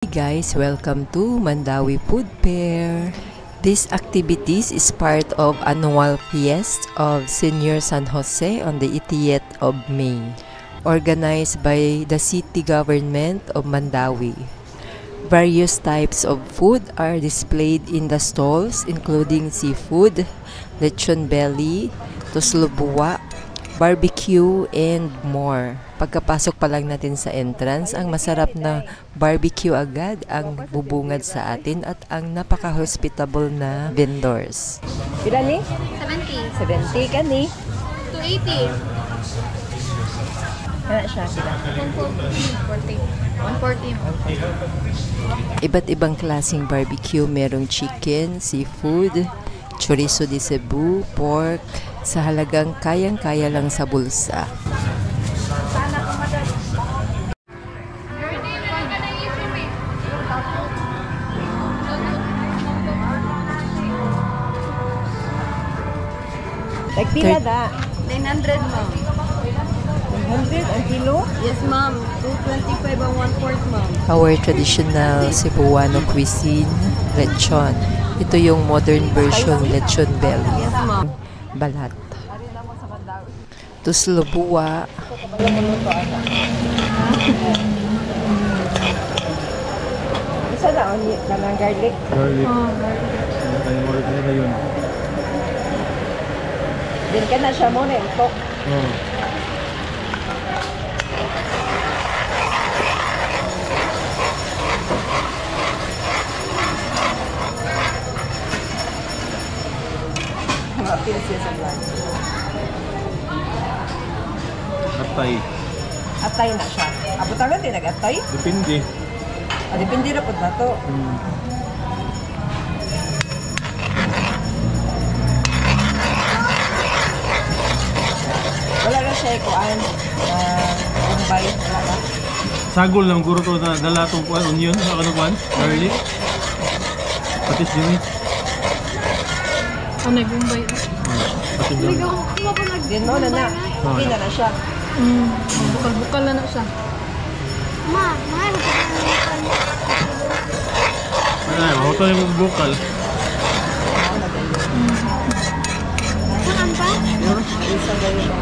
Hey guys, welcome to Mandawi Food Fair. This activities is part of annual feast of Senior San Jose on the 80th of May, organized by the city government of Mandawi. Various types of food are displayed in the stalls, including seafood, lechon belly, tuslubua, barbecue, and more. Pagkapasok pa lang natin sa entrance, ang masarap na barbecue agad ang bubungad sa atin at ang napaka-hospitable na vendors. Pila ni? 70. 70 ka ni? 280. Kaya siya sila. 140. Iba't ibang klaseng barbecue. Merong chicken, seafood, chorizo de Cebu, pork, sa halagang kayang-kaya lang sa bulsa. Pila da? 900, ma'am. 100 ang kilo? Yes, ma'am. 225 ang 1/4, ma'am. Our traditional Cebuano cuisine, lechon. Ito yung modern version lechon belly. Yes, ma'am. Balat. Tuslubua. Isa na on kanang garlic. Garlic. Ang mo rin na yun. Din ka na siya mo na ito. Oh. Mapil siya sa vlog. Atay. Atay na siya. Abutangan din nag-atay? Depende. Depende na po na to. Wala na siya ikuan. Umbay. Wala na. Sagol lang guro to na dala tong kuan onion sa kanang kuan, garlic. Patis din. Ano nag-umbay? Patis din. Gino na na. Hindi na siya. Bukal-bukal na siya. Ma, mahal ko. Ay, hoto ni mong bukal. Saan pa? Isa ganyan.